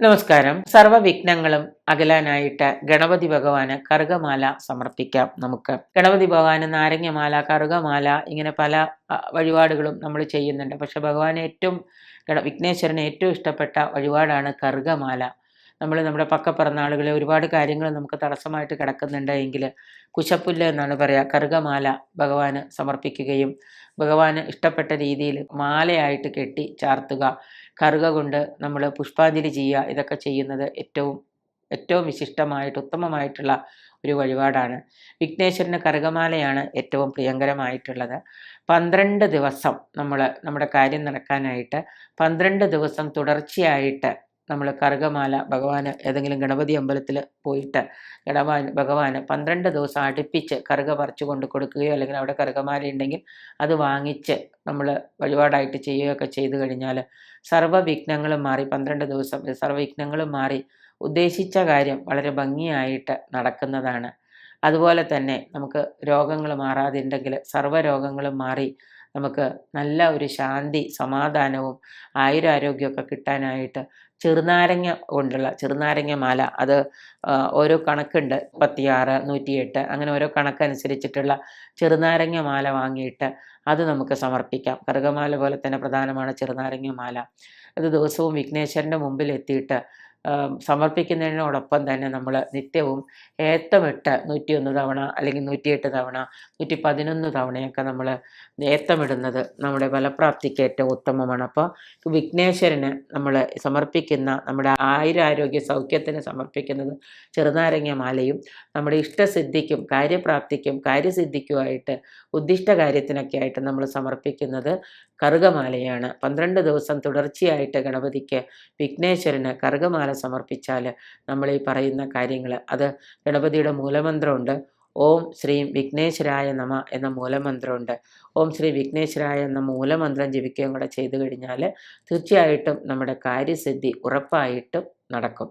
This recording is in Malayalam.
നമസ്കാരം. സർവ്വവിഘ്നങ്ങളും അകലാനായിട്ട് ഗണപതി ഭഗവാന് കറുകമാല സമർപ്പിക്കാം. നമുക്ക് ഗണപതി ഭഗവാന് നാരങ്ങമാല, കറുകമാല, ഇങ്ങനെ പല വഴിപാടുകളും നമ്മൾ ചെയ്യുന്നുണ്ട്. പക്ഷെ ഭഗവാന് വിഘ്നേശ്വരന് ഏറ്റവും ഇഷ്ടപ്പെട്ട വഴിപാടാണ് കറുകമാല. നമ്മുടെ പക്കപ്പിറന്നാളുകളിൽ ഒരുപാട് കാര്യങ്ങൾ നമുക്ക് തടസ്സമായിട്ട് കിടക്കുന്നുണ്ട് എങ്കിൽ കുശപ്പുല്ല് എന്നാണ് പറയുക, കറുകമാല ഭഗവാന് സമർപ്പിക്കുകയും ഭഗവാന് ഇഷ്ടപ്പെട്ട രീതിയിൽ മാലയായിട്ട് കെട്ടി ചാർത്തുക, കറുക കൊണ്ട് നമ്മൾ പുഷ്പാഞ്ജലി ചെയ്യുക, ഇതൊക്കെ ചെയ്യുന്നത് ഏറ്റവും ഏറ്റവും വിശിഷ്ടമായിട്ട് ഉത്തമമായിട്ടുള്ള ഒരു വഴിപാടാണ്. വിഘ്നേശ്വരന് കറുകമാലയാണ് ഏറ്റവും പ്രിയങ്കരമായിട്ടുള്ളത്. 12 ദിവസം നമ്മുടെ കാര്യം നടക്കാനായിട്ട് 12 ദിവസം തുടർച്ചയായിട്ട് നമ്മൾ കറുകമാല ഭഗവാന് ഏതെങ്കിലും ഗണപതി അമ്പലത്തിൽ പോയിട്ട് ഭഗവാന് 12 ദിവസം അടുപ്പിച്ച് കറുക പറിച്ചു കൊണ്ട് കൊടുക്കുകയോ അല്ലെങ്കിൽ അവിടെ കറുകമാല ഉണ്ടെങ്കിൽ അത് വാങ്ങിച്ച് നമ്മൾ വഴിപാടായിട്ട് ചെയ്യുകയൊക്കെ ചെയ്തു കഴിഞ്ഞാൽ സർവ്വവിഘ്നങ്ങളും മാറി 12 ദിവസം സർവ്വവിഘ്നങ്ങളും മാറി ഉദ്ദേശിച്ച കാര്യം വളരെ ഭംഗിയായിട്ട് നടക്കുന്നതാണ്. അതുപോലെ തന്നെ നമുക്ക് രോഗങ്ങൾ മാറാതിട്ടുണ്ടെങ്കിൽ സർവ്വരോഗങ്ങളും മാറി നമുക്ക് നല്ല ഒരു ശാന്തി, സമാധാനവും ആയുരാരോഗ്യമൊക്കെ കിട്ടാനായിട്ട് ചെറുനാരങ്ങ മാല, അത് ഓരോ കണക്കുണ്ട്, 36, 108, അങ്ങനെ ഓരോ കണക്കനുസരിച്ചിട്ടുള്ള ചെറുനാരങ്ങ മാല വാങ്ങിയിട്ട് അത് നമുക്ക് സമർപ്പിക്കാം. കറുകമാല പോലെ തന്നെ പ്രധാനമാണ് ചെറുനാരങ്ങ മാല. അത് ദിവസവും വിഘ്നേശ്വരൻ്റെ മുമ്പിൽ എത്തിയിട്ട് സമർപ്പിക്കുന്നതിനോടൊപ്പം തന്നെ നമ്മൾ നിത്യവും ഏത്തമിട്ട് 101 തവണ അല്ലെങ്കിൽ 108 തവണ 111 തവണയൊക്കെ നമ്മൾ ഏത്തമിടുന്നത് നമ്മുടെ ഫലപ്രാപ്തിക്ക് ഏറ്റവും ഉത്തമമാണ്. അപ്പോൾ വിഘ്നേശ്വരന് നമ്മൾ സമർപ്പിക്കുന്ന, നമ്മുടെ ആയുരാരോഗ്യ സൗഖ്യത്തിന് സമർപ്പിക്കുന്നത് ചെറുനാരങ്ങ മാലയും, നമ്മുടെ ഇഷ്ടസിദ്ധിക്കും കാര്യപ്രാപ്തിക്കും കാര്യസിദ്ധിക്കുമായിട്ട് ഉദ്ദിഷ്ട കാര്യത്തിനൊക്കെ ആയിട്ട് നമ്മൾ സമർപ്പിക്കുന്നത് കറുകമാലയാണ്. 12 ദിവസം തുടർച്ചയായിട്ട് ഗണപതിക്ക്, വിഘ്നേശ്വരന് കറുകമാല സമർപ്പിച്ചാൽ നമ്മൾ ഈ പറയുന്ന കാര്യങ്ങൾ, അത് ഗണപതിയുടെ മൂലമന്ത്രമുണ്ട്. ഓം ശ്രീ വിഘ്നേശ്വരായ നമ എന്ന മൂലമന്ത്രമുണ്ട്. ഓം ശ്രീ വിഘ്നേശ്വരായ എന്ന മൂലമന്ത്രം ജപിക്കുകയും കൂടെ ചെയ്തു കഴിഞ്ഞാൽ തീർച്ചയായിട്ടും നമ്മുടെ കാര്യസിദ്ധി ഉറപ്പായിട്ടും നടക്കും.